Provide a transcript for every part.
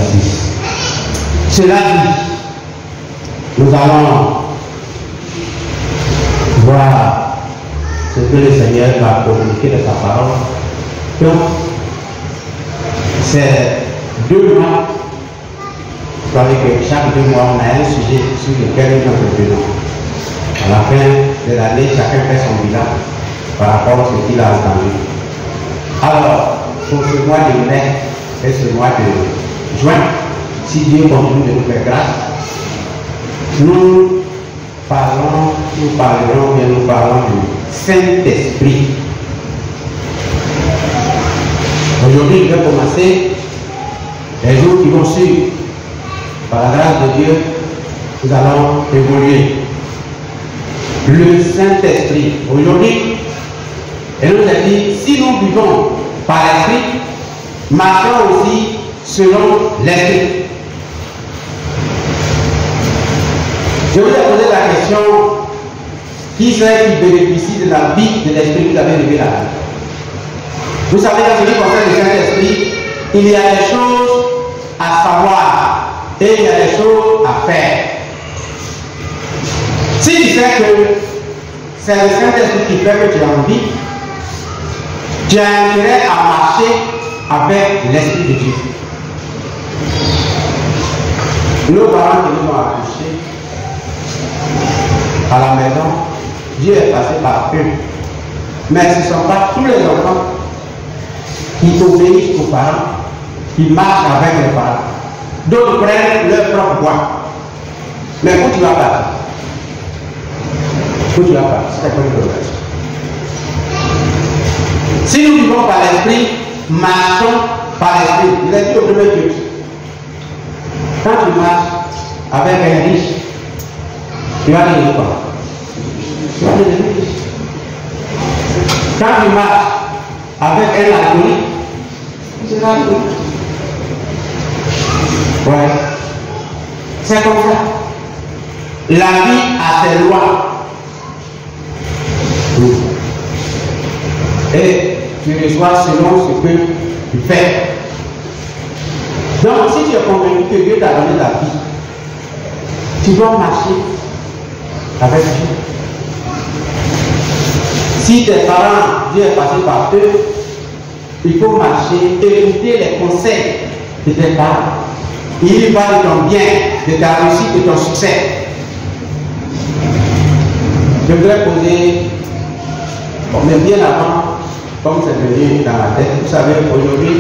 justice. Cela dit, nous allons voir ce que le Seigneur va communiquer de sa parole. Donc, c'est 2 mois. Vous savez que chaque 2 mois, on a un sujet sur lequel nous intervenons. À la fin de l'année, chacun fait son bilan par rapport à ce qu'il a entendu. Alors, pour ce mois de mai et ce mois de juin, si Dieu continue de nous faire grâce, nous parlerons du Saint-Esprit. Aujourd'hui, je vais commencer les jours qui vont suivre. Par la grâce de Dieu, nous allons évoluer. Le Saint-Esprit. Aujourd'hui, elle nous a dit, si nous vivons par l'Esprit, marchons aussi selon l'Esprit. Je vous ai posé la question, qui c'est qui bénéficie de la vie de l'Esprit que vous avez levé là? Vous savez, dans ce qui concerne le Saint-Esprit, il y a des choses à savoir et il y a des choses à faire. Si tu sais que c'est le Saint-Esprit qui fait que tu as envie, tu as intérêt à marcher avec l'Esprit de Dieu. Nos parents qui nous ont accouchés à la maison, Dieu est passé par eux. Mais ce ne sont pas tous les enfants qui obéissent aux parents, qui marchent avec les parents. D'autres prennent leur propre voie. Mais où tu vas partir? Où tu vas partir? C'est comme une relation. Si nous vivons par l'Esprit, marchons par l'Esprit. Il est dit au premier Dieu. Quand tu marches avec un riche, tu vas devenir quoi? Tu vas devenir riche. Quand tu marches avec un alcoolique, tu seras alcoolique. Ouais. C'est comme ça. La vie a ses lois. Et tu reçois selon ce que tu fais. Donc, si tu es convaincu que Dieu t'a donné la vie, tu dois marcher avec Dieu. Si tes parents, Dieu est passé par eux, il faut marcher, écouter les conseils de tes parents. Il va de ton bien, de ta réussite, de ton succès. Je voudrais poser, mais bien avant, comme c'est venu dans la tête, vous savez, aujourd'hui,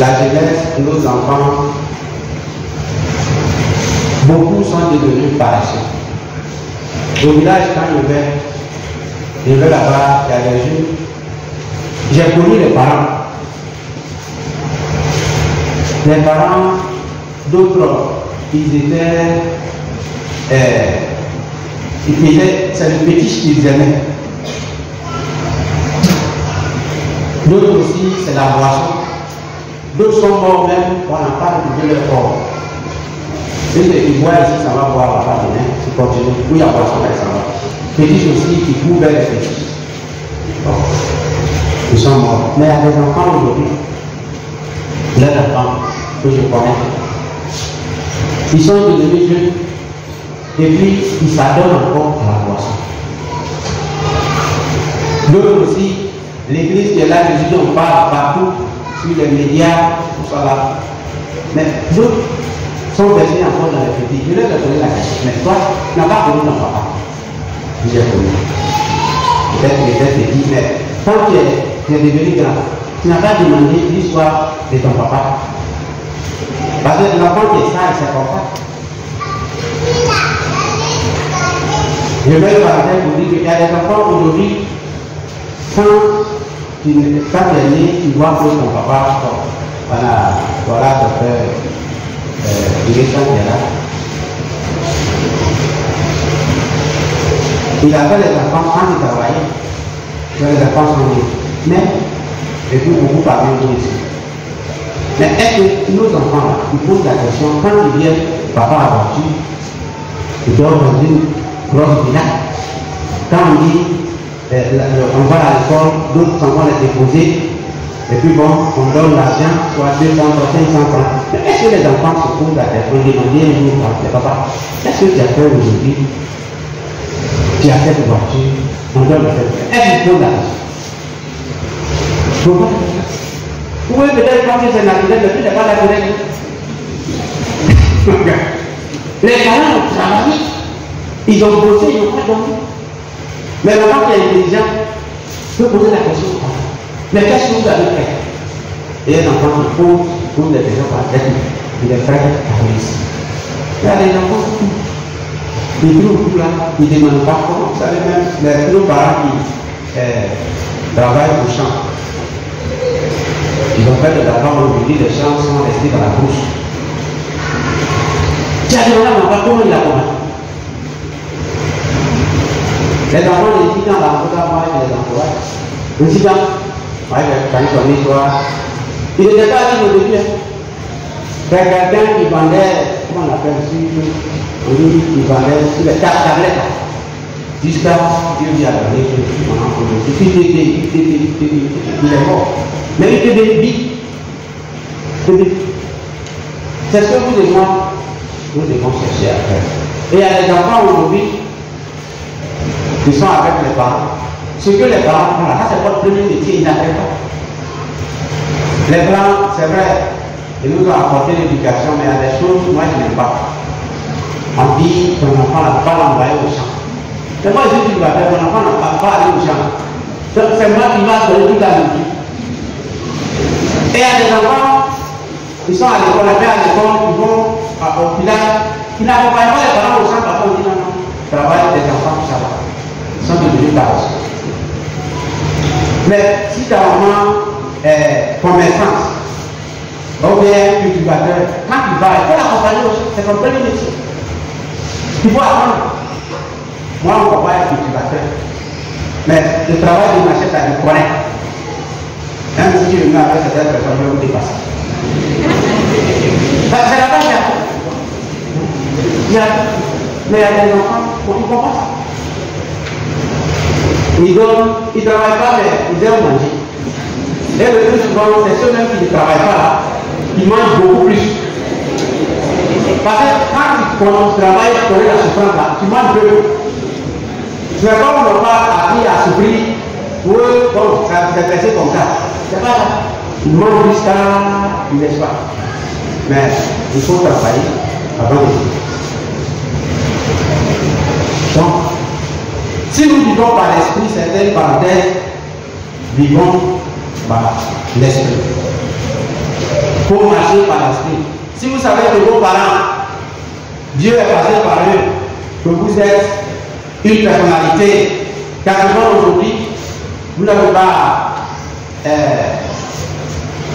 la jeunesse, nos enfants, beaucoup sont devenus paresseux. Au village, quand je vais là-bas, il y a des jeunes. J'ai connu les parents. Les parents, d'autres, ils étaient. C'est le fétiche qu'ils aimaient. D'autres aussi, c'est la boisson. D'autres sont morts même, on n'a pas retrouvé leur corps. Ceux qui boivent ici, ça va boire là-bas demain, c'est continue. Où il y a boisson, là, ça va. Fétiche aussi qui courent vers les fétiches. Bon. Ils sont morts. Mais il y a des enfants aujourd'hui, les enfants que je connais, ils sont devenus jeunes et puis ils s'adonnent encore à la boisson. D'autres aussi, l'église qui est là, les gens parlent partout, sur les médias, tout ça là. Mais d'autres sont versés encore dans les fétiches. Je leur ai posé la question, mais toi, tu n'as pas connu ton papa. J'ai connu. Peut-être qu'il était petit, mais quand tu es devenu grand, tu n'as pas demandé l'histoire de ton papa. Parce que l'enfant qui est sage, c'est comme ça. Je vais par exemple vous dire qu'il y a des enfants aujourd'hui, quand tu es né, tu vois que ton papa, voilà, ça fait direction qui est là. Il appelle les enfants quand ils travaillent, les enfants sont nés. Mais, et puis beaucoup parlent ici. Mais est-ce que nos enfants, là, ils posent la question, quand ils viennent, papa a voiture, ils doivent dans une grosse villa. Quand on dit, on va à l'école, d'autres s'en vont les déposer, Et puis bon, on donne l'argent, soit 200 francs, 500 francs. Mais est-ce que les enfants se posent la question, demander un jour, papa, qu'est-ce que tu as fait aujourd'hui? Tu as cette voiture, on donne cette voiture. Est-ce qu'il faut la question? Vous pouvez peut-être penser que c'est naturel, mais ce n'est pas naturel. Les parents ont travaillé, ils ont bossé, ils n'ont pas dormi. Mais l'enfant qui est intelligent peut poser la question aux parents. Mais qu'est-ce que vous avez fait? Et un enfant qui pose des questions par tête, il est prêt à réussir. Il y a des enfants qui trouvent tout là, ils ne demandent pas comment. Vous savez même, les nos parents qui travaillent au champ, ils ont fait de la part aujourd'hui, les champs sont restés dans la bouche. Tu as demandé à mon papa comment il a commencé. Les enfants, les étudiants, moi, je les encourage. Les étudiants, quand ils sont l'histoire, il n'était pas dit au début. C'est quelqu'un qui vendait, comment on appelle ça, on dit qu'il vendait sur les tablettes. Jusqu'à Dieu lui a donné il est mort. Mais il te bénit. C'est ce que vous et moi, nous devons chercher à faire. Et il y a des enfants aujourd'hui qui sont avec les parents. Ce que les parents font là, ça c'est votre premier métier, ils n'appellent pas. Les blancs, c'est vrai, ils nous ont apporté l'éducation, mais il y a des choses, moi je n'aime pas. On dit ton enfant n'a pas l'envoyer au champ. Mais moi je dis, ton enfant n'a pas aller au champ. C'est moi qui va donner toute la vie. Et il y a des enfants, ils sont à l'école, à l'école, ils vont au village, ils n'accompagnent pas les parents au champ, parce qu'on dit non, non, travail des enfants, tout ça va. Ils sont devenus paresseux. Mais si ta maman est commerçante, ou bien cultivateur, quand il va, il faut l'accompagner au champ, c'est son premier métier. Il faut apprendre. Moi, mon papa est cultivateur. Mais le travail de machette, il connaît. Même si tu le mets avec cette personne, je vais vous dépasser. C'est la base. Mais il y a des enfants, ils ne comprennent pas ça. Ils ne travaillent pas, mais ils aiment manger. Et le plus souvent, c'est ceux-mêmes qui ne travaillent pas là, qui mangent beaucoup plus. Parce que quand tu travailles, tu connais la souffrance là, tu manges peu. Tu n'as pas appris à souffrir. Oui, bon, ça s'est passé comme ça. C'est pas là. Il mange jusqu'à, n'est-ce pas? Mais il faut travailler avant de vivre. Donc, si nous vivons par l'esprit, certaines parenthèses, vivons par l'esprit. Il faut marcher par l'esprit. Si vous savez que vos parents, Dieu est passé par eux, que vous êtes une personnalité, car aujourd'hui, vous n'avez pas,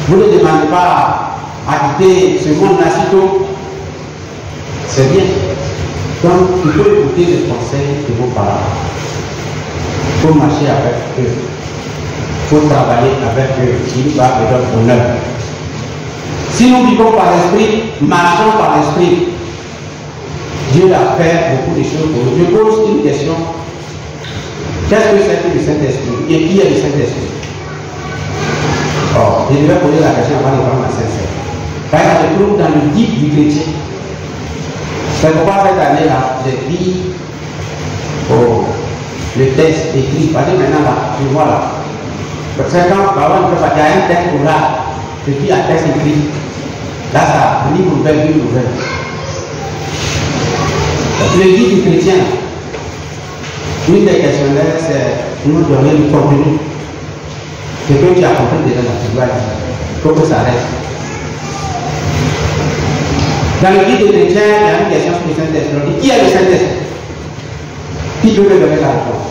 vous ne demandez pas à quitter ce monde-là si tôt, c'est bien. Donc, il faut écouter les conseils de vos parents. Il faut marcher avec eux. Il faut travailler avec eux. Il va de leur bonheur. Si nous vivons par l'esprit, marchons par l'esprit. Dieu a fait beaucoup de choses pour nous. Je pose une question. Qu'est-ce que c'est que le Saint-Esprit? Et qui est le Saint-Esprit? Oh, je devais poser la question avant de prendre la sincère. Parce que je trouve dans le guide du chrétien. C'est pourquoi cette année-là, j'ai dit le texte écrit. Parce que maintenant, là, tu vois là. C'est quand, par exemple, il y a un texte oral, et puis un texte écrit. Là, ça, livre ouvert, livre ouvert. Le guide du chrétien, une des questionnaires, c'est nous donner le contenu. Ce que tu as compris déjà dans ce doigt, il faut que ça reste. Dans le guide du chrétien, il y a une question sur le Saint-Esprit. Qui est le Saint-Esprit? Qui peut me donner la réponse?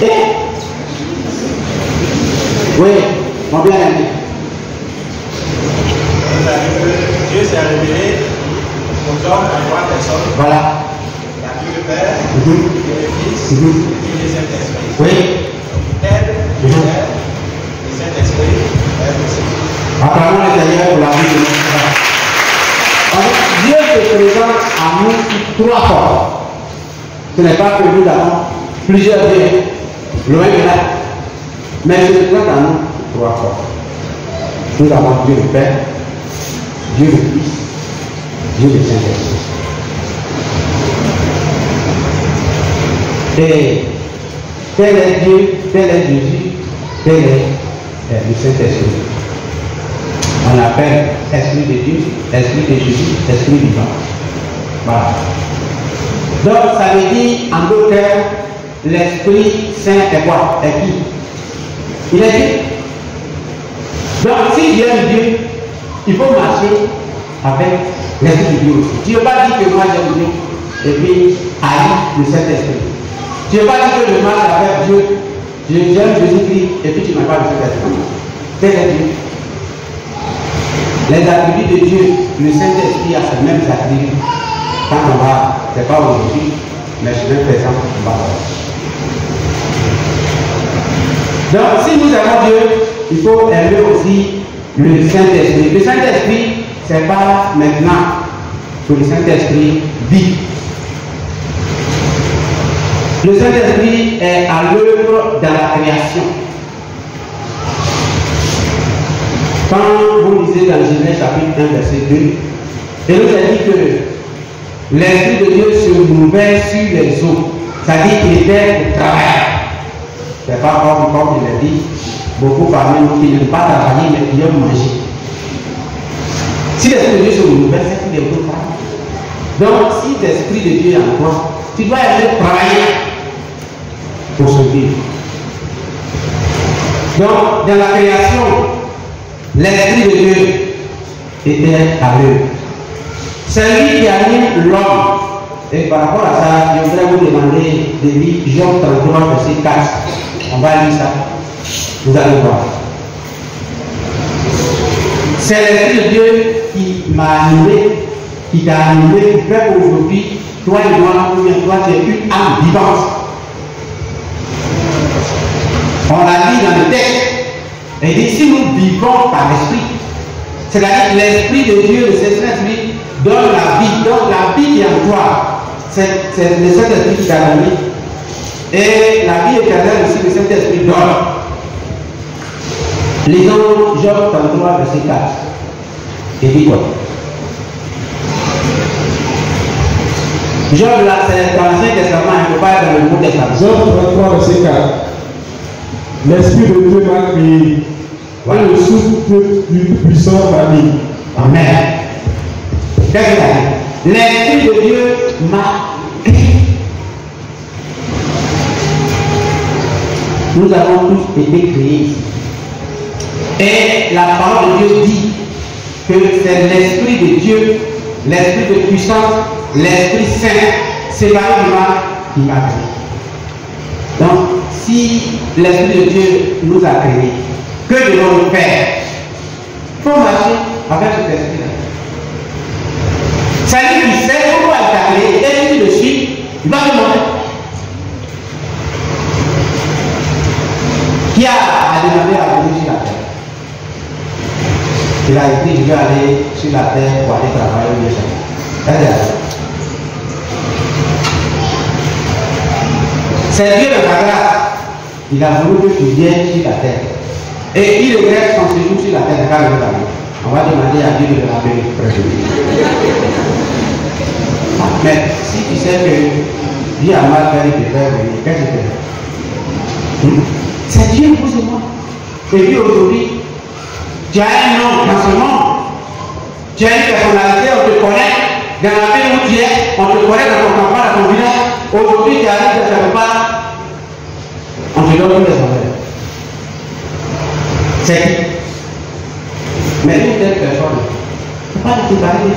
Et oui, mon bien-aimé. Dieu s'est révélé aux hommes en trois personnes. Voilà. Il y a Dieu le Père, Dieu le Fils, Dieu le Saint-Esprit. Oui. Aide, le Saint-Esprit, aide aussi. Acclamons le Seigneur pour la vie de notre frère. Dieu se présente à nous sous trois formes. Ce n'est pas que nous avons plusieurs dieux, loin de là. Mais je présente à nous trois forces. Nous avons Dieu le Père, Dieu le Fils, Dieu le Saint-Esprit. Et tel est Dieu, tel est Jésus, tel est le Saint-Esprit. On l'appelle Esprit de Dieu, Esprit de Jésus, Esprit vivant. Voilà. Donc ça veut dire en d'autres termes, l'Esprit Saint est quoi? Est qui? Il est Dieu. Donc si Dieu est Dieu, il faut marcher avec l'Esprit de Dieu aussi. Tu ne veux pas dire que moi j'aime Dieu et puis haïr le Saint-Esprit. Tu ne veux pas dire que je marche avec Dieu, j'aime Jésus-Christ et puis tu n'as pas le Saint-Esprit. Tel est Dieu. Les attributs de Dieu, le Saint-Esprit a ces mêmes attributs. Quand on va, ce n'est pas aujourd'hui, mais je vais présenter on va voir. Donc, si nous avons Dieu, il faut aimer aussi le Saint-Esprit. Le Saint-Esprit, ce n'est pas maintenant que le Saint-Esprit vit. Le Saint-Esprit est à l'œuvre dans la création. Quand vous lisez dans Genèse chapitre 1, verset 2, il nous a dit que l'Esprit de Dieu se mouvait sur les eaux. C'est-à-dire qu'il était au travail. Ce n'est pas comme je l'ai dit, beaucoup parmi nous qui n'aiment pas travailler, mais qui aiment manger. Si l'Esprit de Dieu se mouvait, c'est qu'il est au travail. Donc, si l'Esprit de Dieu est en toi, tu dois aller travailler pour se vivre. Donc, dans la création, l'Esprit de Dieu était à l'œuvre. C'est lui qui anime l'homme. Et par rapport à ça, je voudrais vous demander de lire Job 33, verset 4. On va lire ça. Vous allez voir. C'est l'Esprit de Dieu qui m'a animé, qui t'a animé pour faire aujourd'hui, toi et moi, toi tu es une âme vivante. On l'a dit dans le texte. Et il dit, si nous vivons par l'Esprit, c'est-à-dire l'Esprit de Dieu, le Saint-Esprit, donne la vie. Donc la vie qui est en toi, c'est le Saint-Esprit qui t'a donné. Et la vie éternelle aussi, le Saint-Esprit donne. Lisons Job 33, verset 4. Il dit quoi? Job, là, c'est dans l'Ancien Testament, il ne faut pas être dans le Nouveau Testament. Job 33, verset 4. L'Esprit de Dieu m'a créé. Voilà. Et le souffle du puissant m'a mis. Amen. Qu'est-ce qu'il a dit? L'Esprit de Dieu m'a créé. Nous avons tous été créés ici. Et la parole de Dieu dit que c'est l'Esprit de Dieu, l'Esprit de puissance, l'Esprit Saint, séparément qui m'a créé. Donc, si l'Esprit de Dieu nous a créés, que devons-nous faire? Il faut marcher avec cet esprit-là. C'est lui qui sait pourquoi il t'a créé, et si tu le suis, il va te montrer. Qui a demandé à venir sur la terre? Il a dit, je vais aller sur la terre pour aller travailler au mieux. C'est Dieu de sa grâce. Il a voulu que tu viennes sur la terre. Et il regrette son séjour sur la terre quand il est allé. On va demander à Dieu de l'amener près de lui. Mais si tu sais que Dieu a mal fait de te faire venir, qu'est-ce que tu fais? C'est Dieu pour ce monde. Et puis aujourd'hui, tu as un nom dans ce monde. Tu as une personnalité, on te connaît. Dans la ville où tu es, on te connaît dans ton campagne, dans ton village. Aujourd'hui, tu arrives dans quelque part, on te donne tous les honneurs. C'est qui? Mais une telle personne, il ne faut pas te parler.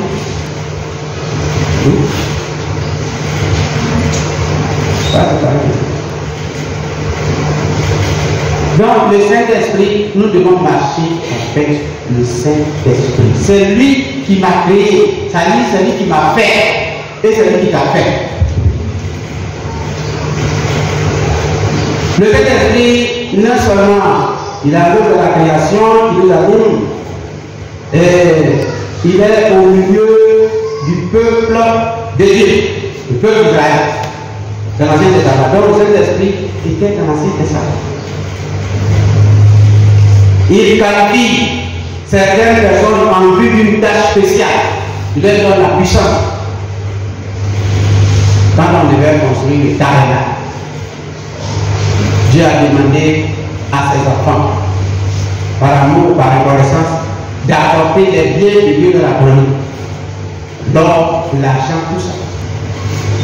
Pas te parler. Donc, le Saint-Esprit, nous devons marcher avec le Saint-Esprit. C'est lui qui m'a créé, c'est lui qui m'a fait, et c'est lui qui t'a fait. Le Saint-Esprit, non seulement il a l'œuvre de la création, il nous anime, et il est au milieu du peuple de Dieu, du peuple d'Israël, dans l'Ancien Testament. Donc le Saint-Esprit était dans l'Ancien Testament. Il qualifie certaines personnes en vue d'une tâche spéciale. Il leur donne la puissance. Quand on devait construire le tabernacle, Dieu a demandé à ses enfants, par amour, par reconnaissance, d'apporter les biens de Dieu de la colonie. L'or, l'argent, tout ça.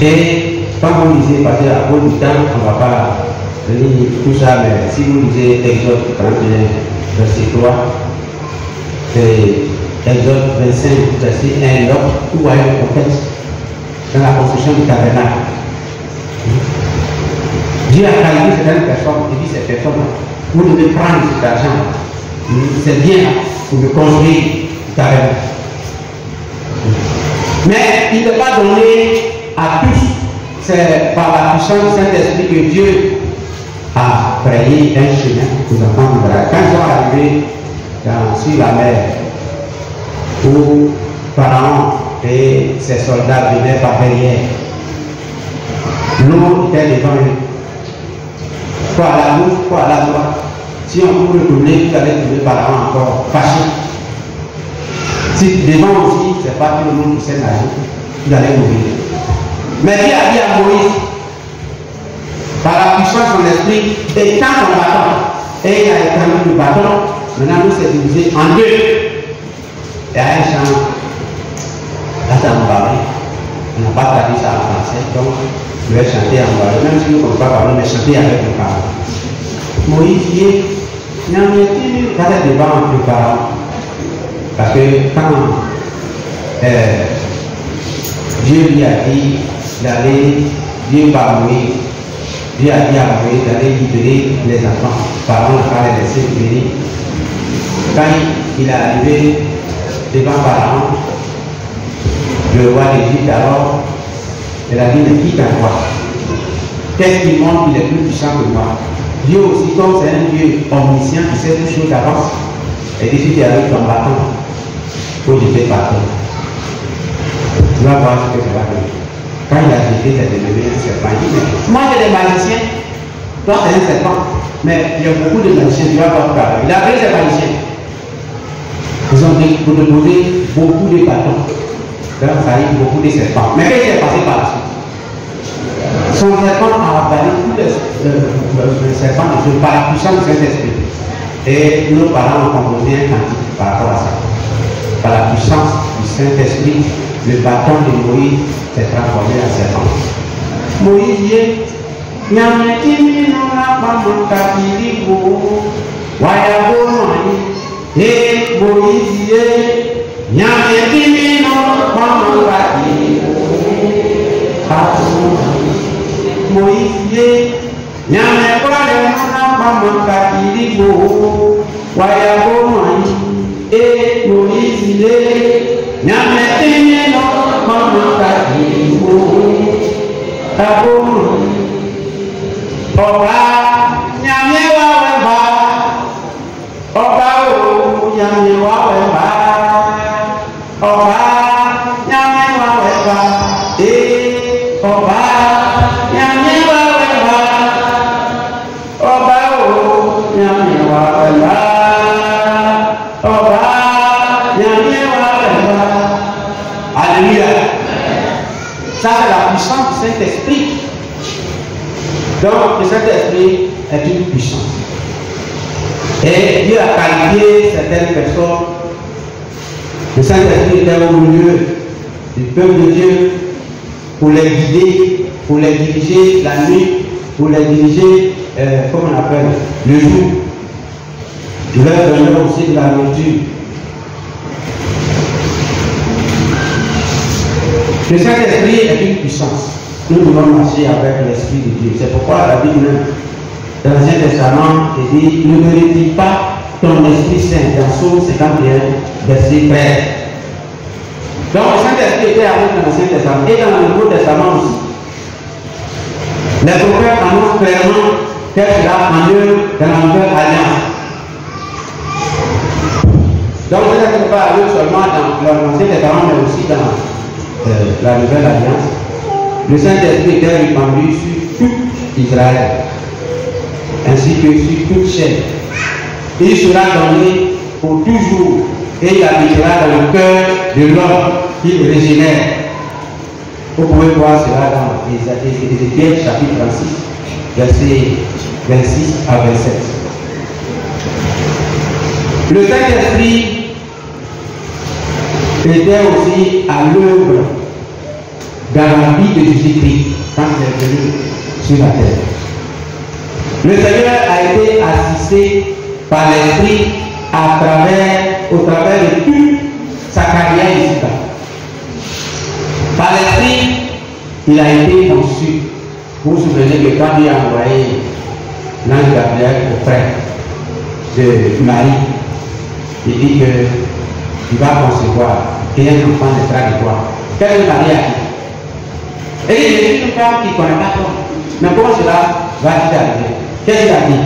Et quand vous lisez, parce qu'à cause du temps, on ne va pas lire tout ça, mais si vous lisez Exode 31, verset 3, et Exode 25, verset 1, l'autre, vous voyez le contexte dans la construction du tabernacle. Dieu a qualifié certaines personnes, et dit ces personnes, vous devez prendre cet argent, c'est bien pour le construire le tabernacle. Mais il ne va pas donner à tous, c'est par la puissance du Saint-Esprit que Dieu a créé un chemin pour les enfants d'Israël. Quand ils sont arrivés sur la mer, où Pharaon et ses soldats venaient par derrière, l'eau était devant eux. Soit à la gauche, soit à la droite. Si on pouvait retourner, vous allez trouver Pharaon encore fâché. Si devant aussi, ce n'est pas tout le monde qui sait nager, vous allez mourir. Mais Dieu a dit à Moïse, par la puissance de son esprit, étends ton bâton. Et il a étendu le bâton. Maintenant, nous s'est divisé en deux. Et à un chant, là c'est en barré. On n'a pas traduit ça en français, donc je vais chanter en barré. Même si nous ne pouvons pas parler, mais chanter avec le Pharaon. Moïse dit, il y a un petit débat entre le Pharaon. Parce que quand Dieu lui a dit d'aller, Dieu par Moïse, Dieu a dit à Moïse d'aller libérer les enfants. Pharaon n'a pas les laissé libérer. Quand il est arrivé devant Pharaon, le roi d'Égypte, alors, il a dit, mais qui t'envoie? Qu'est-ce qui montre qu'il est plus puissant que moi? Dieu aussi, comme c'est un Dieu omniscient qui sait toutes choses d'avance, et dit, si tu arrives ton bâton, il faut jeter par terre. Tu vas voir ce que ça va faire. Quand il a jeté, c'est devenu un serpent. Il dit, mais moi j'ai des magiciens, toi c'est un serpent. Mais il y a beaucoup de magiciens, tu vas voir ça. Il a pris ses magiciens. Ils ont dit, pour te poser beaucoup de bâtons. Donc ça a eu beaucoup de serpents. Mais qu'est-ce qui est passé par la suite? Son serpent a avalé tous les serpents de Dieu par la puissance du Saint-Esprit. Et nos parents ont composé un cantique par rapport à ça. Par la puissance du Saint-Esprit, le bâton de Moïse s'est transformé en serpent. Moïse dit, Nyameti no la pamoka kilibo, wayabo noani. Et Moïse dit, Nyameti no la pamoka kilibo, Moïse dit, Nyameti no la pamoka kilibo, wayabo noani. Et Moïse dit, Nyameti no la pamoka kilibo, Oba nyame waweba, Oba o nyame waweba, Oba nyame waweba, Oba nyame waweba, Oba o nyame waweba, Oba nyame waweba. Alléluia. Ça c'est la puissance du Saint-Esprit. Donc, le Saint-Esprit est une puissance. Et Dieu a qualifié certaines personnes. Le Saint-Esprit était au milieu du peuple de Dieu pour les guider, pour les diriger la nuit, pour les diriger, comment on appelle, le jour. Il leur donnait aussi de la nourriture. Le Saint-Esprit est une puissance. Nous devons marcher avec l'Esprit de Dieu. C'est pourquoi la Bible, dans l'Ancien Testament, dit, ne glorifie pas ton Esprit Saint, dans Psaume 51, verset 13. Donc le Saint-Esprit était avec l'Ancien Testament et dans le Nouveau Testament aussi. Les prophètes annoncent clairement qu'elle sera en eux dans la nouvelle alliance. Donc ce n'est pas eux seulement dans l'Ancien Testament, mais aussi dans la nouvelle alliance. Le Saint-Esprit était répandu sur tout Israël, ainsi que sur toute chair. et il sera donné pour toujours, et il habitera dans le cœur de l'homme qui régénère. Vous pouvez voir cela dans Ézéchiel chapitre 36, versets 26 à 27. Le Saint-Esprit était aussi à l'œuvre dans la vie de Jésus-Christ quand il est venu sur la terre. Le Seigneur a été assisté par l'Esprit au travers de toute sa carrière ici. Par l'Esprit, il a été conçu. Vous vous souvenez que quand il a envoyé l'ange Gabriel auprès de Marie, il dit qu'il va concevoir et un enfant naîtra de toi. Quelle est Marie a dit? Et il est une femme qui ne connaît pas toi. Mais comment cela va-t-il arriver? Qu'est-ce qu'il a dit?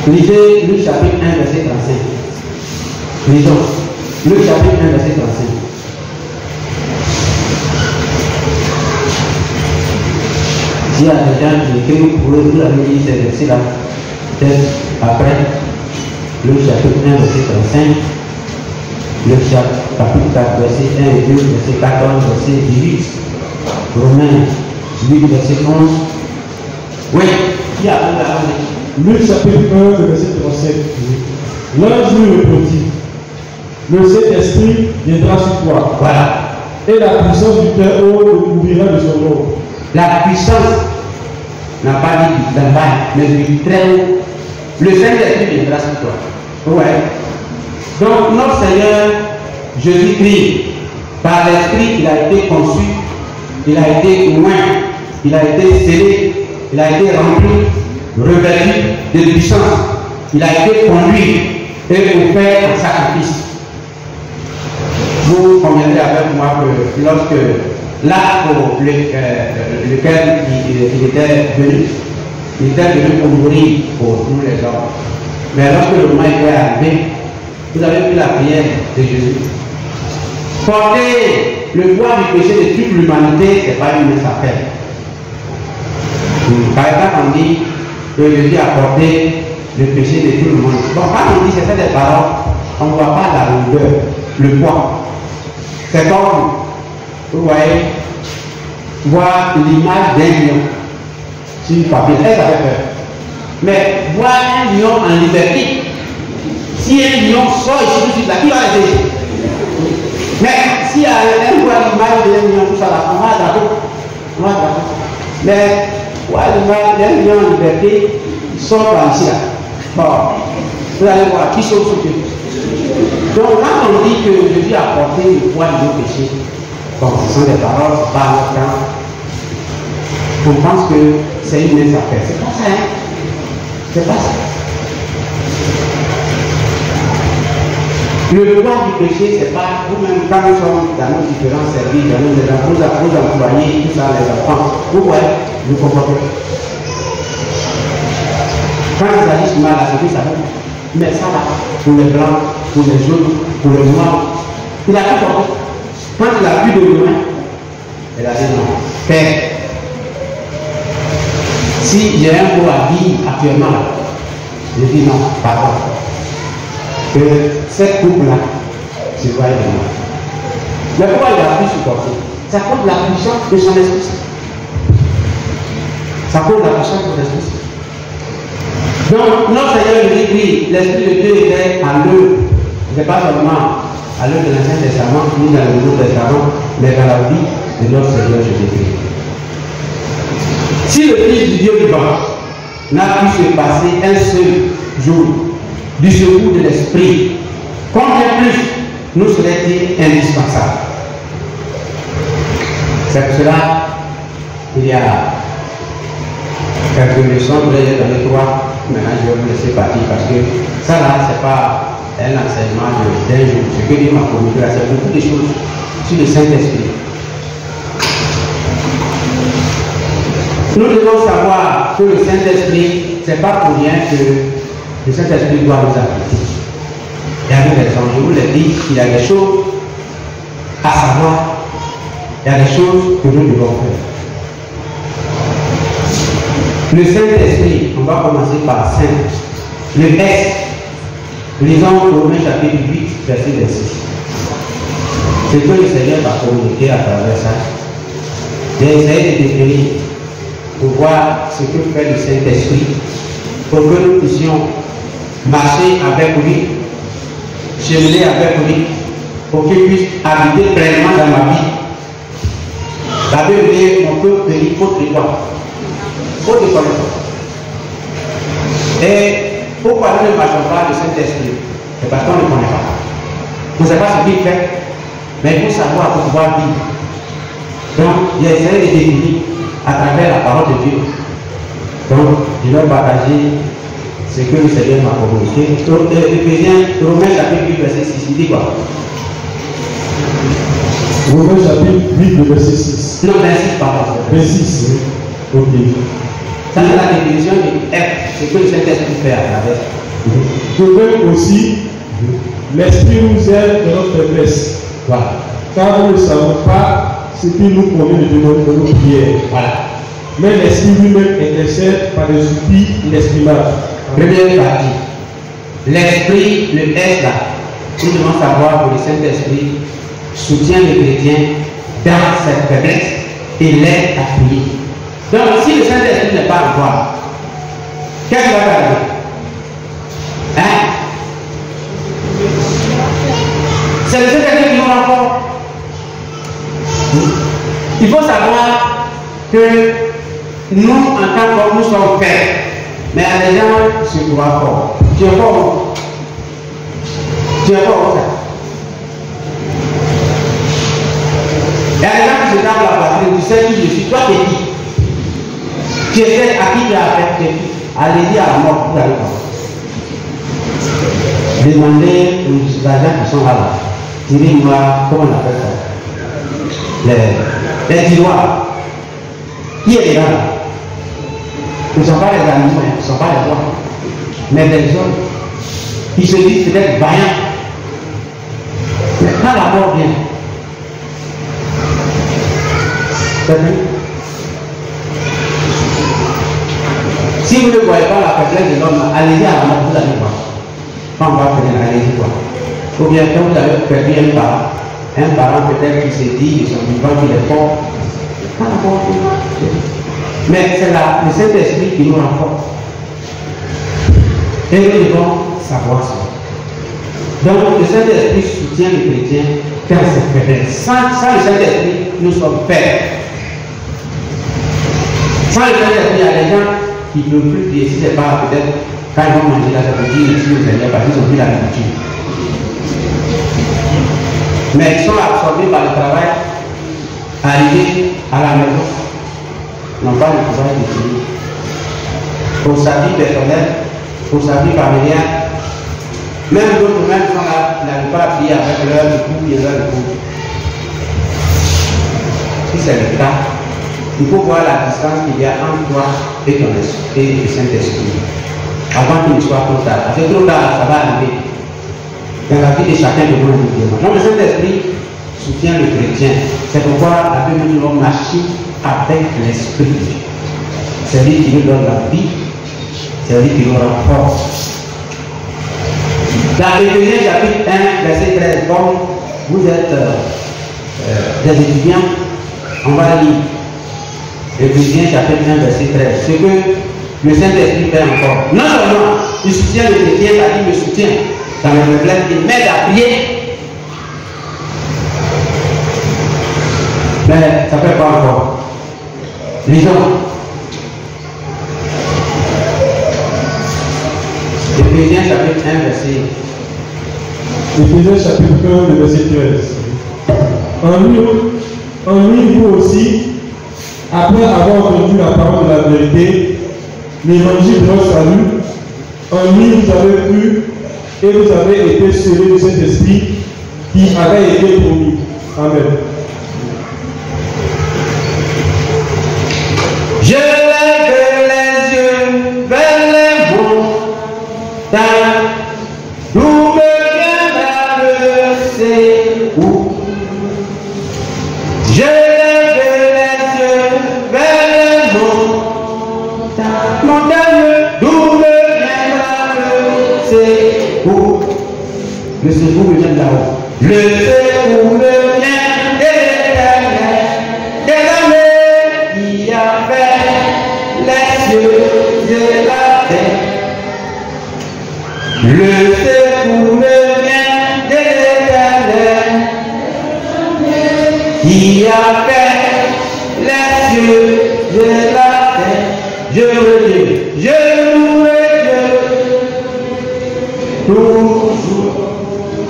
Lisez Luc chapitre 1, verset 35. Lisons. Luc chapitre 1, verset 35. S'il y a des gens qui écrivent pour eux, vous l'avez dit, ces versets-là, peut-être après, Luc chapitre 1, verset 35, Luc chapitre 4, verset 1 et 2, verset 14, verset 18, Romains 8, verset 11. Oui, qui a là? Luc chapitre 1, verset 37. L'ange lui répondit, le Saint-Esprit viendra sur toi. Voilà. Et la puissance du Très-Haut le couvrira de son nom. La puissance n'a pas dit d'en bas, mais du Très-Haut. Le Saint-Esprit viendra sur toi. Ouais. Donc notre Seigneur Jésus-Christ, par l'Esprit, il a été conçu, il a été oint, il a été scellé, il a été rempli, revêtu de puissance, il a été conduit et offert en sacrifice. Vous conviendrez avec moi que lorsque l'acte pour lequel il était venu pour mourir pour nous les hommes. Mais lorsque le moment était arrivé, vous avez vu la prière de Jésus. Porter le poids du péché de toute l'humanité, ce n'est pas une mince affaire. Par exemple, on dit que Jésus a porté le péché de tout le monde. Bon, quand on dit que c'est des paroles, on ne voit pas la longueur, le poids. C'est comme, vous voyez, voir l'image d'un lion sur le papier. Elle avait peur. Mais voir un lion en liberté, si un lion sort ici tout de suite là, qui va rester? Mais si un voit l'image d'un lion, tout ça là, on va attraper. Mais voir l'image d'un lion en liberté, il sort par ici là. Bon, vous allez voir qui sort sur lui. Donc quand on dit que Jésus a porté le poids de nos péchés, bon, ce sont des paroles, c'est pas notre temps. On pense que c'est une mince affaire. C'est pas ça, hein? C'est pas ça. Le poids du péché, c'est pas vous-même quand nous sommes dans nos différents services, dans nos vous employés, tout ça, les enfants. Vous voyez, vous comprenez. Quand il s'agit de mal, c'est que ça va. Mais ça va, pour les blancs, pour les jaunes, pour les noirs, il a tout compris. Quand il a vu de loin, il a dit non. Père, si j'ai un mot à dire actuellement, je dis non, pardon. Que cette coupe-là se voit de moi. Mais pourquoi il a pu supporter? Ça compte la puissance de son esprit. Ça compte la puissance de son esprit. Donc, notre Seigneur Jésus-Christ, l'Esprit de Dieu était à l'œuvre. Ce n'est pas seulement à l'œuvre de l'Ancien Testament, ni dans le Nouveau Testament, mais dans la vie de notre Seigneur Jésus-Christ. Si le Fils du Dieu vivant n'a pu se passer un seul jour du secours de l'Esprit, combien plus nous serait-il indispensable? C'est pour cela qu'il y a quelques leçons, je vais donner 3. Maintenant, je vais vous laisser partir parce que ça là, ce n'est pas un enseignement d'un jour. Ce que Dieu m'a communiqué là, c'est beaucoup de choses sur le Saint-Esprit. Nous devons savoir que le Saint-Esprit, ce n'est pas pour rien que le Saint-Esprit doit nous habiter. Il y a des raisons, je vous l'ai dit, il y a des choses à savoir, il y a des choses que nous devons faire. Le Saint-Esprit, on va commencer par Saint. Le S. Lisons Romains chapitre 8, verset 26. C'est que le Seigneur va communiquer à travers ça. J'ai essayé de définir pour voir ce que fait le Saint-Esprit pour que nous puissions marcher avec lui, cheminer avec lui, pour qu'il puisse habiter pleinement dans ma vie. La Bible dit mon peuple périt faute de quoi? Faute de connaissance. Et pourquoi nous ne marchons pas le Saint-Esprit? C'est parce qu'on ne le connaît pas. On ne sait pas ce qu'il fait, mais il faut savoir pour pouvoir vivre. Donc, j'ai essayé de définir à travers la parole de Dieu. Donc, je vais partager ce que le Seigneur m'a communiqué. Romains chapitre 8, verset 6, il dit quoi? Romains chapitre 8, verset 6. Non, 26, pardon. 26, oui. Ok. Ça, c'est la définition de F, ce que le Saint-Esprit fait à travers. De même aussi, l'Esprit nous aide dans notre faiblesse. Voilà. Car nous ne savons pas ce qu'il nous convient de demander dans nos prières. Voilà. Mais l'Esprit lui-même intercède par des soupirs inexprimables. Première partie. L'Esprit, le S là, nous devons savoir que le Saint-Esprit soutient les chrétiens dans cette faiblesse et l'aide à prier. Donc, si le Saint-Esprit n'est pas en toi, qu'est-ce qui va arriver? Hein? C'est le Saint-Esprit qui nous renforce. Il faut savoir que nous, en tant qu'hommes, nous sommes faibles. Mais à des gens se croient fort. Tu es fort. Tu es fort, ça. Il y a des gens qui se tapent la poitrine, tu sais qui je suis, toi t'es qui? Tu sais à qui tu as fait, allez-y à la mort, vous allez voir. Demandez aux agents qui sont là, dis-moi comment on appelle ça. Les tiroirs. Qui est là? Ce ne sont pas les animaux, ce ne sont pas les hommes, mais des hommes qui se disent peut-être vaillants. Mais quand la mort vient, c'est vrai. Si vous ne voyez pas la faiblesse de l'homme, allez-y à la mort, vous allez voir. Quand on va finir, allez-y voir. Ou bien quand vous avez perdu un parent peut-être qui se dit, ils sont vivants, qu'il est fort. Quand la mort vient, mais c'est le Saint-Esprit qui nous renforce. Et nous devons savoir ça. Donc le Saint-Esprit soutient les chrétiens dans cette faiblesse. Sans le Saint-Esprit, nous sommes faibles. Sans le Saint-Esprit, il y a des gens qui ne peuvent plus prier. Si ce n'est pas peut-être quand ils vont manger la nourriture, merci au Seigneur, parce qu'ils ont pris la nourriture. Mais ils sont absorbés par le travail, arrivés à la maison. N'ont pas le pouvoir de prier. Pour sa vie personnelle, pour sa vie familiale, même d'autres même sont là, n'arrivent pas à prier avec leur époux et leur épouse. Si c'est le cas, il faut voir la distance qu'il y a entre toi et ton esprit et le Saint-Esprit. Avant qu'il ne soit trop tard. C'est trop tard, ça va arriver. Dans la vie de chacun de nous individuellement. Donc le Saint-Esprit soutient le chrétien. C'est pourquoi la Bible nous dit marcher avec l'Esprit. C'est lui qui nous donne la vie, c'est lui qui nous renforce. Dans Éphésiens chapitre 1, verset 13, comme vous êtes des étudiants, on va lire Éphésiens chapitre 1, verset 13. Ce que le Saint-Esprit fait encore. Non seulement il soutient le chrétien, il me soutient dans le faiblesse, il m'aide à prier. Mais ça ne fait pas encore. Lisons. Éphésiens chapitre 1, verset. Éphésiens chapitre 1, verset 13. En lui, vous aussi, après avoir entendu la parole de la vérité, l'évangile de notre salut, en lui vous avez cru et vous avez été scellés du Saint-Esprit qui avait été promis. Amen. Je lève les yeux vers les montagnes, d'où me viendra le secours. Je lève les yeux vers les montagnes, d'où me viendra le Le secours me vient de l'Éternel, des armées qui a fait les cieux et la terre. Le secours me vient de l'Éternel, qui a fait les cieux et la terre. Je louerai Dieu, je louerai Dieu, toujours,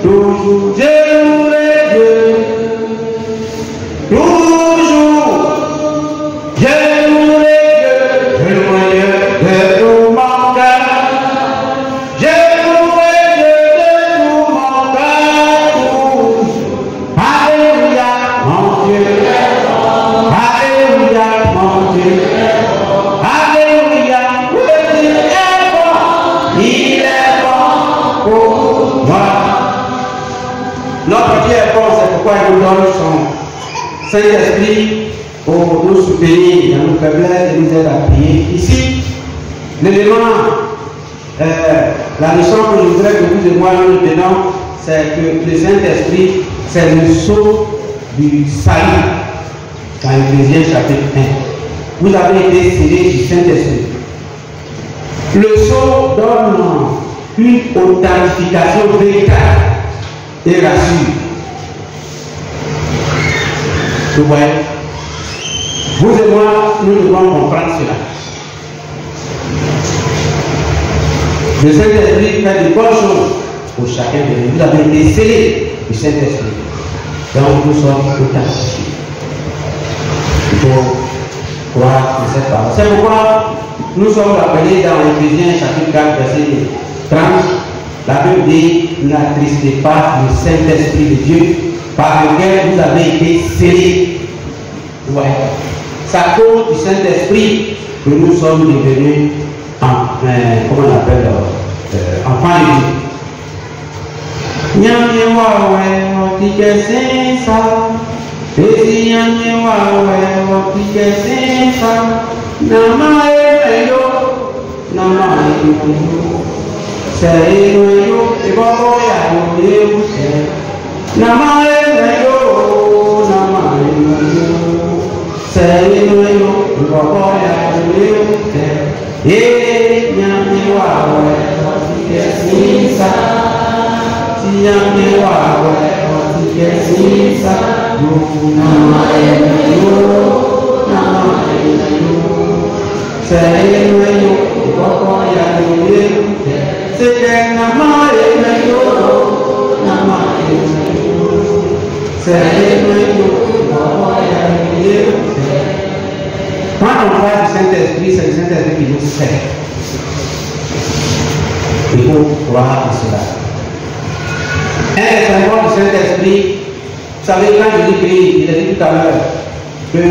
toujours, je louerai Dieu, toujours, je louerai Dieu, je louerai Dieu de tout mon cœur, je louerai Dieu de tout mon cœur, alléluia, mon Dieu, alléluia, mon Dieu. Notre Dieu est bon, c'est pourquoi il nous donne son Saint-Esprit pour nous soutenir dans nos faiblesses et nous aider à prier. Ici, l'élément, la leçon que je voudrais que vous et moi nous donnons, c'est que le Saint-Esprit, c'est le sceau du salut dans Éphésiens chapitre 1. Vous avez été scellés du Saint-Esprit. Le sceau donne une authentification véritable et rassure. Vous voyez, vous et moi, nous devons comprendre cela. Le Saint-Esprit fait de bonnes choses pour chacun de nous. Vous avez été scellés du Saint-Esprit. Donc nous sommes authentifiés. Il faut croire en cette parole. C'est pourquoi nous sommes appelés dans Éphésiens chapitre 4, verset 30. La Bible dit, n'attristez pas le Saint-Esprit de Dieu par lequel vous avez été scellés. Ouais. C'est à cause du Saint-Esprit que nous sommes devenus, comment on appelle, enfants de Dieu. Quand on parle du Saint-Esprit, c'est le Saint-Esprit qui nous sert. Il faut croire en cela. Un des symboles du Saint-Esprit, vous savez, quand Jésus-Christ, il a dit tout à l'heure que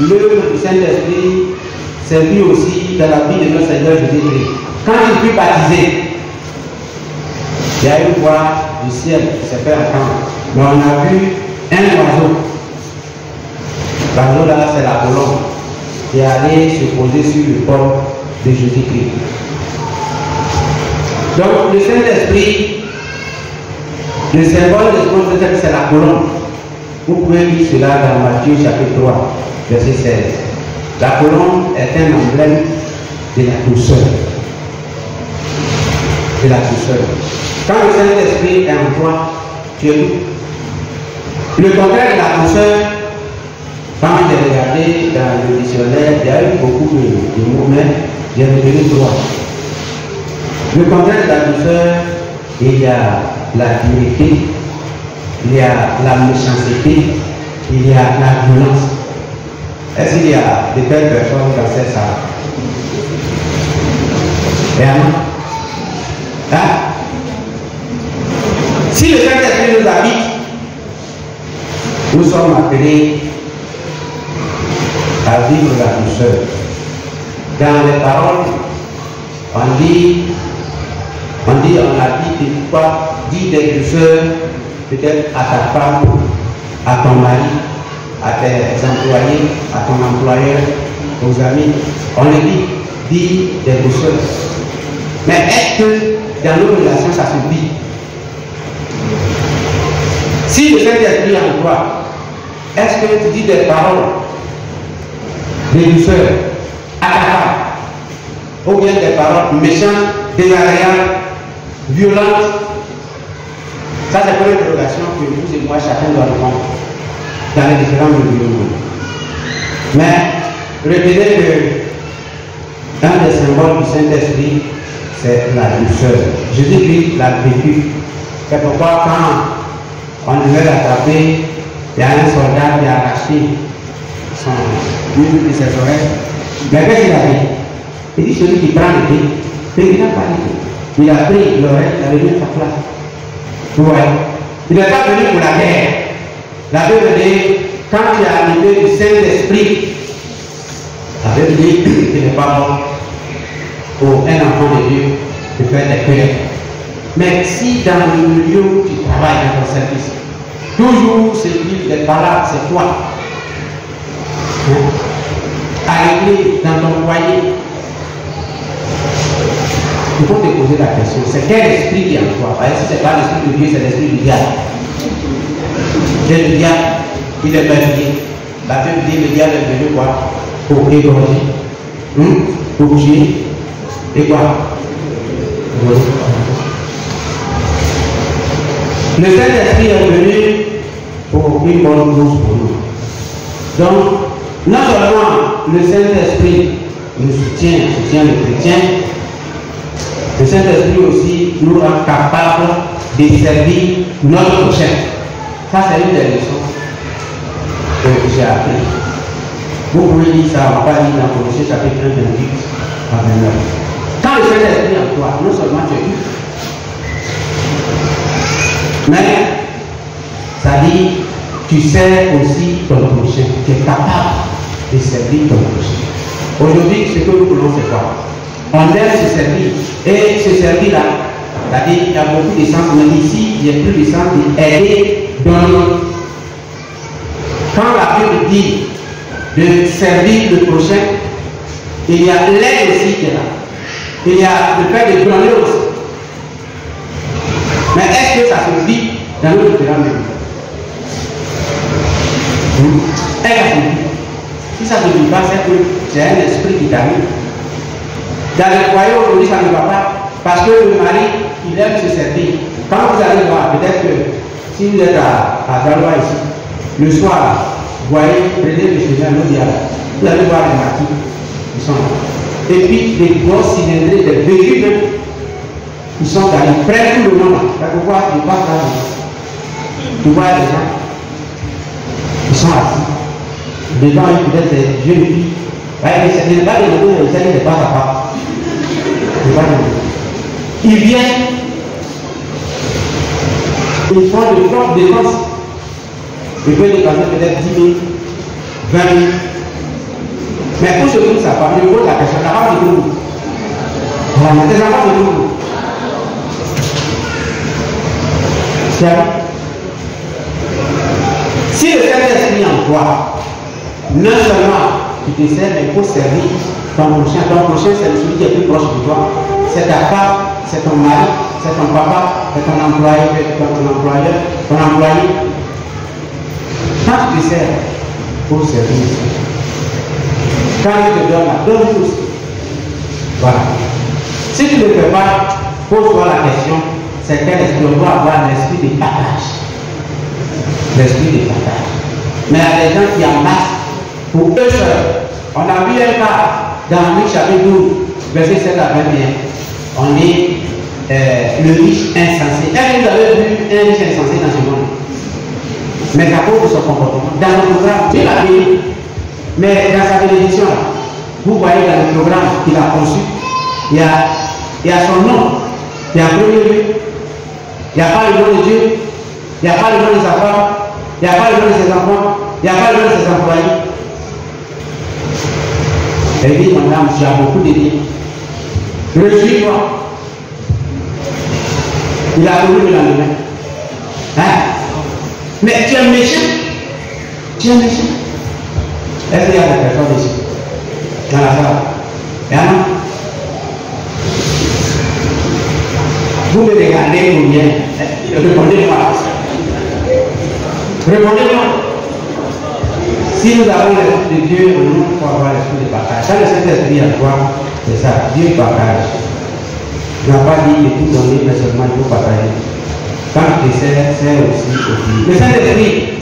l'œuvre du Saint-Esprit s'est vue aussi dans la vie de notre Seigneur Jésus-Christ. Quand il fut baptisé, il y a une voix du ciel qui s'est fait entendre. Mais on a vu un oiseau. L'oiseau là, c'est la colombe qui est allée se poser sur le corps de Jésus-Christ. Donc, le Saint-Esprit, le symbole de ce Saint-Esprit, c'est la colombe. Vous pouvez lire cela dans Matthieu chapitre 3, verset 16. La colombe est un emblème de la douceur. De la douceur. Quand le Saint-Esprit est en toi, tu es doux. Le contraire de la douceur, quand j'ai regardé dans le dictionnaire, il y a eu beaucoup de mots, mais j'ai retenu 3. Le contraire de la douceur, il y a la dureté, il y a la méchanceté, il y a la violence. Est-ce qu'il y a de telles personnes dans cette salle? Vraiment? Hein? Si le Saint-Esprit nous habite, nous sommes appelés à vivre la douceur. Dans les paroles, on a dit, tu ne peux pas dire des douceurs peut-être à ta femme, à ton mari, à tes employés, à ton employeur, aux amis. On le dit des douceurs. Mais est-ce que dans nos relations ça se vit? Si le Saint-Esprit est en toi, est-ce que tu dis des paroles de douceur à ta femme, ou bien des paroles méchantes, désagréables, violentes? Ça, c'est pour l'interrogation que vous et moi, chacun doit répondre dans les différents milieux. Mais retenez que un des symboles du Saint-Esprit, c'est la douceur. Jésus-Christ l'a vécu. C'est pourquoi quand on devait l'attraper, il y a un soldat qui a arraché une de ses oreilles. Mais qu'est-ce qu'il a dit? Il dit celui qui prend le thé, il n'a pas dit. Il a pris l'oreille, il a remis à sa place. Ouais. Il n'est pas venu pour la guerre. La Bible dit, quand tu as l'idée du Saint-Esprit, la Bible dit qu'il n'est pas bon pour un enfant de Dieu de faire des prières. Mais si dans le milieu où tu travailles dans ton service, toujours c'est lui, les paroles, c'est toi. À l'église, dans ton foyer, il faut te poser la question, c'est quel esprit qui est en toi? Si ce n'est pas l'esprit de Dieu, c'est l'esprit du diable. Et le diable, il est meurtrier. La Bible dit le diable est venu quoi? Pour égorger, pour tuer, et quoi? Le Saint-Esprit est venu pour une bonne cause pour nous. Donc, non seulement le Saint-Esprit nous soutient le chrétien, le Saint-Esprit aussi nous rend capables de servir notre prochain. Ça, c'est une des leçons que j'ai appris. Vous pouvez lire ça, on va pas lire dans Colossiens chapitre 1, 28 à 29. Quand le Saint-Esprit est en toi, non seulement tu es eu, mais ça dit, tu sers aussi ton prochain. Tu es capable de servir ton prochain. Aujourd'hui, ce que nous voulons, c'est quoi? On aime se servir. Et ce servir-là, c'est-à-dire qu'il y a beaucoup de sens, mais ici, il y a plus de sens d'aider, donner. Quand la Bible dit de servir le prochain, il y a l'aide aussi qui est là. Il y a le fait de donner aussi. Mais est-ce que ça se vit dans notre terrain même? Est-ce que ça se vit? Si ça ne vit pas, c'est que c'est un esprit qui t'arrive. Dans le foyer aujourd'hui, ça ne va pas. Parce que le mari, il aime se servir. Quand vous allez voir, peut-être que si vous êtes à Galois ici, le soir, vous voyez, prenez le chemin, l'autre diable. Vous allez voir les maquis, ils sont là. Et puis, des grosses cylindrées, des véhicules, ils sont là, ils prennent tout le monde. Vous voyez, ils passent là. Tu vois les gens, ils sont assis. Devant, ils peut-être des jeunes filles. Ce n'est pas des gens, ils ne pas à part. Ils viennent, ils font de fortes défenses. Ils peuvent dépenser peut-être 10 000, 20 000. Mais pour ce qui ça parle, je pose la question, la parole de tout. Les enfants de tout. Si le Saint-Esprit en toi, non seulement tu te sers, mais il faut servir ton prochain. Ton prochain, c'est celui qui est plus proche de toi. C'est ta femme, c'est ton mari, c'est ton papa, c'est ton employé, ton employé. Quand tu te sers, il faut servir. Quand il te donne la bonne chose, voilà. Si tu ne le fais pas, pose-toi la question, c'est quel esprit? On doit avoir l'esprit de partage. L'esprit de partage. Mais il y a des gens qui en masse pour eux seuls. On a vu un cas dans Luc chapitre 12, verset 7 à 21. On est le riche insensé. Est-ce que vous avez vu un riche insensé dans ce monde? Mais à cause de son comportement, dans le programme, Dieu l'a béni. Mais dans sa bénédiction, vous voyez dans le programme qu'il a conçu, il y a son nom, il y a un premier lieu, il n'y a pas le nom de Dieu, il n'y a pas le nom de sa femme, il n'y a pas le nom de ses enfants, il n'y a pas le nom de ses employés. Elle dit, madame, tu as beaucoup de biens. Réjouis-toi. Il a connu le lendemain. Hein? Mais tu es méchant. Tu es méchant. Est-ce qu'il y a des personnes ici? Dans la salle? Il y en a? Vous me regardez combien? Répondez-moi. Répondez-moi. Si nous avons l'esprit de Dieu, nous faut avoir l'esprit de partage. Quand le Saint-Esprit à toi, c'est ça, Dieu partage. Il n'a pas dit de tout donner, mais seulement il faut partager. Quand tu sais, c'est aussi. Le Saint-Esprit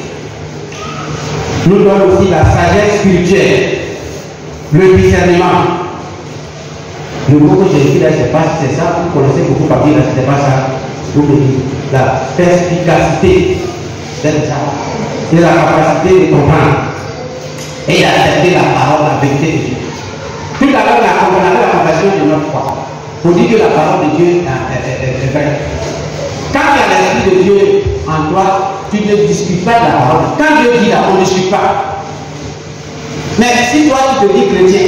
nous donne aussi la sagesse spirituelle, le discernement. Le mot que j'ai dit là, je ne sais pas si c'est ça, vous connaissez beaucoup par là, ce n'est pas ça. Vous me dites, la perspicacité, c'est ça. C'est la capacité de comprendre et d'accepter la parole, la vérité de Dieu. Tout à l'heure, on a la confession de notre foi. On dit que la parole de Dieu est vraie. Quand il y a l'Esprit de Dieu en toi, tu ne discutes pas de la parole. Quand Dieu dit là, on ne discute pas. Mais si toi tu te dis chrétien,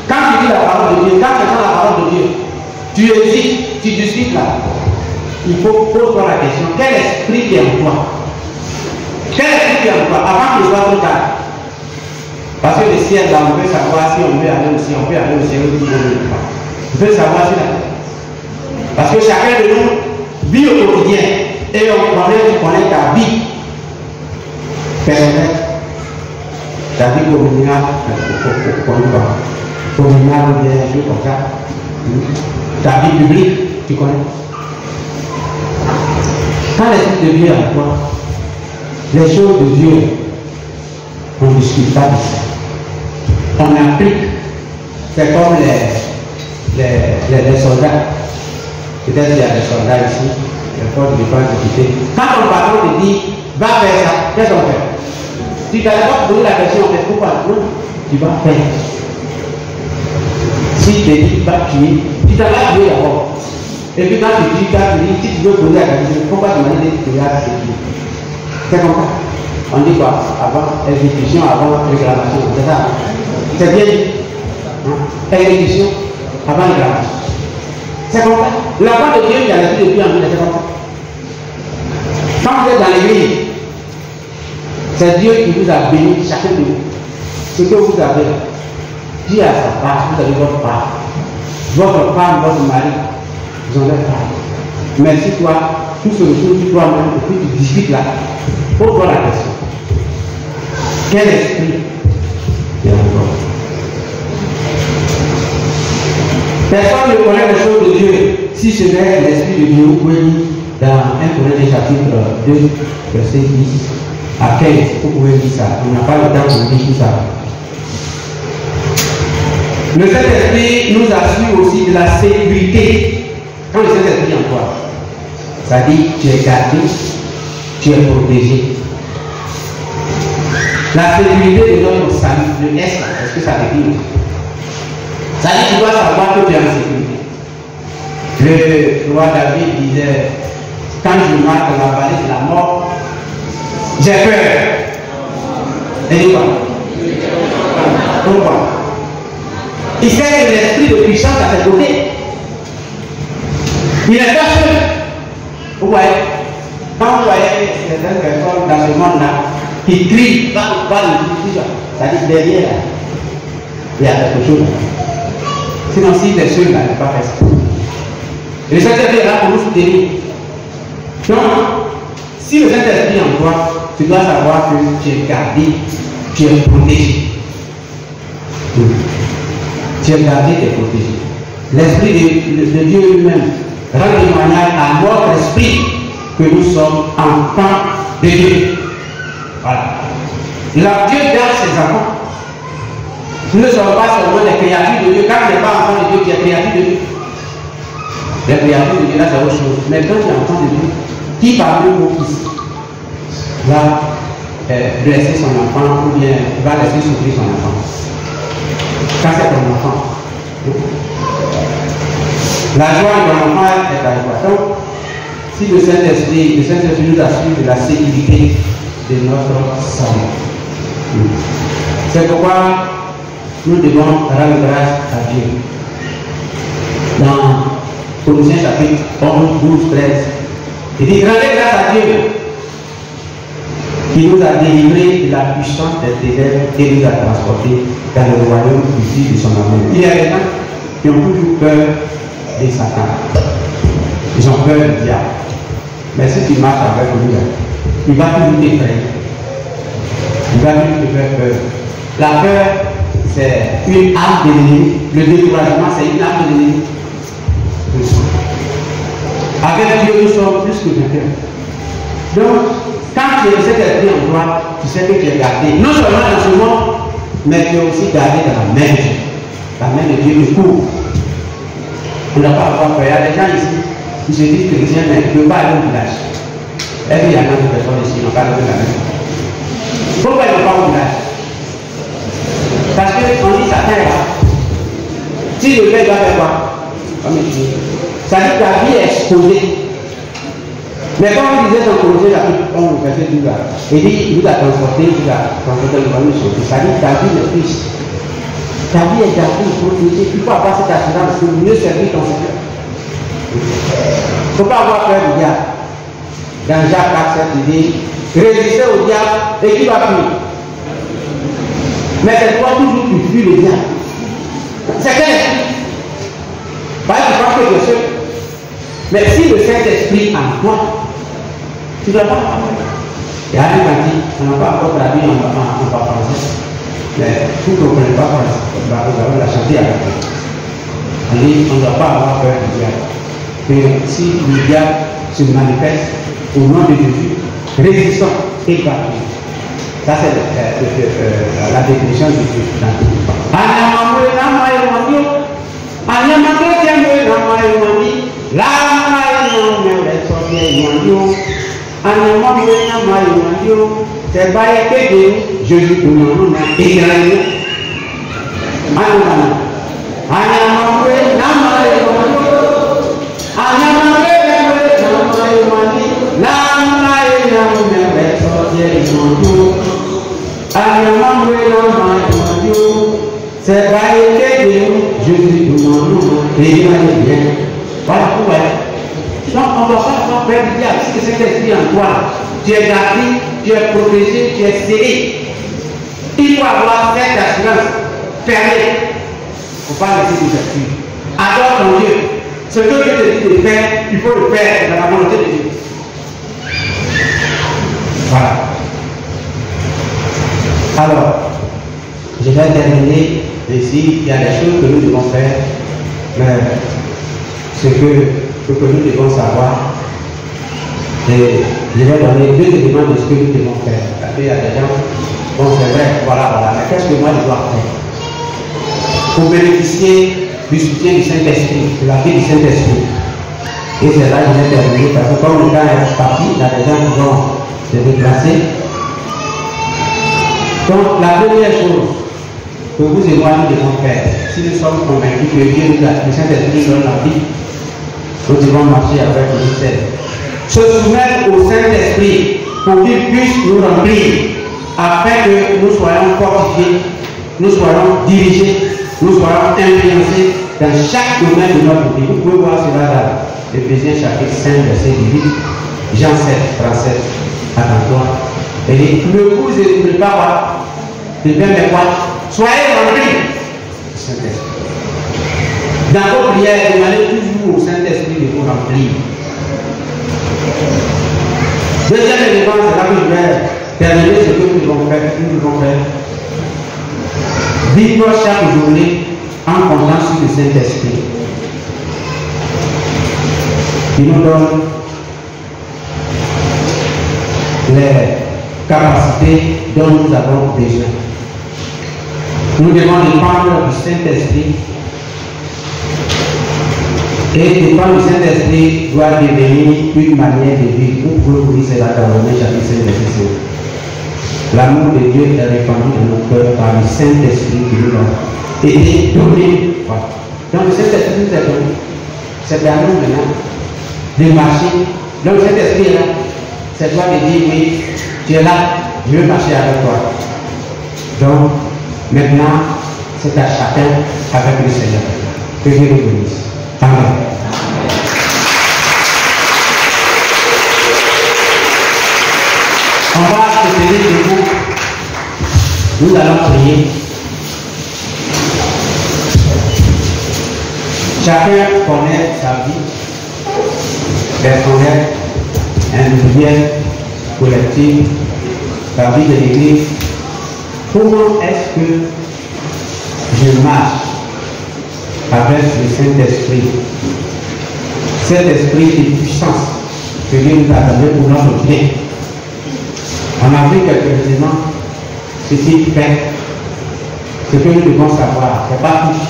quand tu dis la parole de Dieu, quand tu entends la parole de Dieu, tu hésites, tu discutes là. Il faut poser la question, quel esprit est en toi? Quel esprit est en toi? Avant que ce soit trop tard. Parce que le ciel, là, on peut savoir si on veut aller au ciel, on peut aller au ciel ou si on ne veut pas. On peut savoir si là. Parce que chacun de nous vit au quotidien et on connaît, tu connais ta vie personnelle, ta vie communale, communale ou bien un jeu comme ça, ta vie publique, tu connais. Quand l'Esprit de Dieu est en toi, les choses de Dieu, on ne discute pas de ça. On applique. C'est comme les soldats. Peut-être qu'il y a des soldats ici, les forces de défense de quitter. Quand ton patron te dit, va faire ça, qu'est-ce qu'on fait? Tu ne t'as pas posé la question, mais pourquoi? Non, tu vas faire. Si tu te dis, va tuer, tu t'en vas tuer d'abord. Et puis quand tu dis, si tu veux poser la question, pourquoi tu m'as dit que tu as ce qui? C'est comme ça. On dit quoi? Avant exécution, avant réclamation. C'est ça. C'est bien dit. Exécution, avant réclamation. C'est comme ça. La part de Dieu, il y a l'esprit de Dieu en nous, c'est comme ça. Quand vous êtes dans l'église, c'est Dieu qui vous a béni, chacun de vous. Ce que vous avez, Dieu a sa part, vous avez votre part. Votre femme, votre mari, vous en avez part. Mais si toi, tout se retrouve sur toi-même, et puis tu discutes là, pose-toi la question. Quel esprit est en toi? Personne ne connaît les choses de Dieu si ce n'est l'Esprit de Dieu. Vous pouvez lire dans 1 Corinthiens chapitre 2, verset 10 à 15. Vous pouvez lire ça. On n'a pas le temps pour lire tout ça. Le Saint-Esprit nous assure aussi de la sécurité. Quand le Saint-Esprit est en toi, ça dit tu es gardé, tu es protégé. La sécurité de notre salut, le S, est-ce que ça veut dire? Ça dit que tu dois savoir que tu es en sécurité. Le roi David disait, quand je marche dans la vallée de la mort, j'ai peur. Et dit quoi? Pourquoi? Il sait que l'esprit de puissance à ses côtés. Il n'est pas seul. Vous voyez? Quand vous voyez certaines personnes dans ce monde-là qui crient, parlent, ça dit derrière là, il y a quelque chose. Sinon, si les seuls là, ne pas faire ça. Et le Saint-Esprit est là pour nous soutenir. Donc, si le Saint-Esprit est en toi, tu dois savoir que tu es gardé, tu es protégé. Tu es gardé, tu es protégé. L'Esprit de Dieu lui-même rend témoignage à notre esprit que nous sommes enfants de Dieu. Voilà. Là, Dieu garde ses enfants. Nous ne sommes pas seulement des créatures de Dieu. Quand tu n'es pas enfant de Dieu, tu es créature de Dieu. Les créatures de Dieu, là, c'est autre chose. Mais quand tu es enfant de Dieu, qui parmi vous ici va blesser son enfant ou bien va laisser souffrir son enfant? Quand c'est ton enfant. La joie de ton enfant est à toi. Donc, si le Saint-Esprit nous assure de la sécurité de notre salut. C'est pourquoi nous devons rendre grâce à Dieu. Dans Colossiens chapitre 11, 12, 13, il dit, rendez grâce à Dieu qui nous a délivrés de la puissance des ténèbres et nous a transportés dans le royaume du Fils de son amour. Il y a des gens qui ont toujours peur de Satan. Ils ont peur du diable. Mais si tu marches avec lui, il va toujours t'effrayer. Il va toujours te faire peur. La peur, c'est une arme de l'ennemi. Le découragement, c'est une arme de l'ennemi. Avec Dieu, nous sommes plus que vainqueurs. Donc, quand tu es cet esprit en toi, tu sais que tu es gardé. Non seulement dans ce monde, mais tu es aussi gardé dans la main de Dieu. La main de Dieu te couvre. On n'a pas à avoir peur. Il y a des gens ici qui se disent chrétiens, mais ils ne peuvent pas aller au village. Est-ce qu'il y a d'autres personnes ici qui n'ont pas levé la main? Pourquoi ils n'ont pas au village? Parce qu'on dit ça fait là. Si le père doit faire quoi? Ça dit que ta vie est exposée. Mais comme on disait dans Colossiens chapitre 11, verset 12, il dit, il vous a transporté, il vous a transporté le famille sauvé. Ça dit que ta vie est Christ. Ta vie est gardée, protégée. Il faut avoir cette assurance pour mieux servir ton Seigneur. Il ne faut pas avoir peur du diable. Dans Jacques 4, il dit, résistez au diable et qui va fuir. Mais c'est toi toujours qui fuis le diable. C'est clair. Parce que tu penses que tu es seul. Mais si le Saint-Esprit en toi, tu ne dois pas. Il y a un dit, on n'a pas encore traduit en français. Mais vous ne comprenez pas français. Vous allez la chanter avec vous. On dit, on ne doit pas avoir peur du diable. Mais si le diable se manifeste au nom de Jésus, résistons et battons. Ça, c'est la définition de Dieu. C'est pas Jésus nous et il va bien. Voilà pourquoi. Donc on ne va pas avoir peur du diable. Si cet esprit en toi, tu es gardé, tu es protégé, tu es scellé. Il faut avoir cette assurance fermée. Il ne faut pas laisser tout sortir. Adore ton Dieu. Ce que Dieu te dit de faire, il faut le faire dans la volonté de Dieu. Voilà. Alors, je vais terminer ici. Il y a des choses que nous devons faire, mais ce que nous devons savoir, et je vais donner 2 éléments de ce que nous devons faire. Parce qu'il y a des gens, bon c'est vrai, voilà, mais qu'est-ce que moi je dois faire pour bénéficier du soutien du Saint-Esprit, de la vie du Saint-Esprit? Et c'est là que je vais terminer, parce que comme le temps est parti, il y a des gens qui vont se déplacer. Donc, la première chose que vous et moi nous devons faire, si nous sommes convaincus que Dieu nous a, le Saint-Esprit donne la vie, nous devons marcher avec le Seigneur. Se soumettre au Saint-Esprit pour qu'il puisse nous remplir, afin que nous soyons fortifiés, nous soyons dirigés, nous soyons influencés dans chaque domaine de notre vie. Vous pouvez voir cela dans Éphésiens chapitre 5, verset 18, Jean 7, 37, attends-toi. Et le coup ne prépare de faire mes quoi? Soyez remplis du Saint-Esprit. Dans vos prières, demandez toujours au Saint-Esprit de vous remplir. Deuxième élément, c'est là que je vais terminer ce que nous devons faire. Vivre chaque journée en comptant sur le Saint-Esprit. Il nous donne les capacités dont nous avons besoin. Nous devons dépendre du Saint-Esprit. Et dépendre du Saint-Esprit doit devenir une manière de vivre. Vous pouvez vous dire cela dans Romains chapitre 5, verset 5. L'amour de Dieu est répandu dans nos cœurs par le Saint-Esprit qui nous a été donné. Voilà. Donc le Saint-Esprit nous est donné. C'est à nous maintenant de marcher. Donc le Saint-Esprit est là. C'est toi de dire oui, tu es là, je veux marcher avec toi. Donc maintenant, c'est à chacun avec le Seigneur. Que Dieu nous bénisse. Amen. On va se tenir debout. Nous allons prier. Chacun connaît sa vie personnelle, individuelle, collective, la vie de l'Église. Comment est-ce que je marche avec le Saint-Esprit? Cet esprit de puissance que Dieu nous a donné pour notre bien. On a vu quelques éléments, ce qu'il fait, ce que nous devons savoir, c'est pas tout.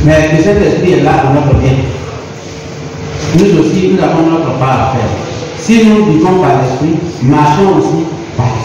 Mais que cet esprit est là pour notre bien. Nous aussi, nous avons notre part à faire. Si nous vivons par l'esprit, marchons aussi par l'esprit.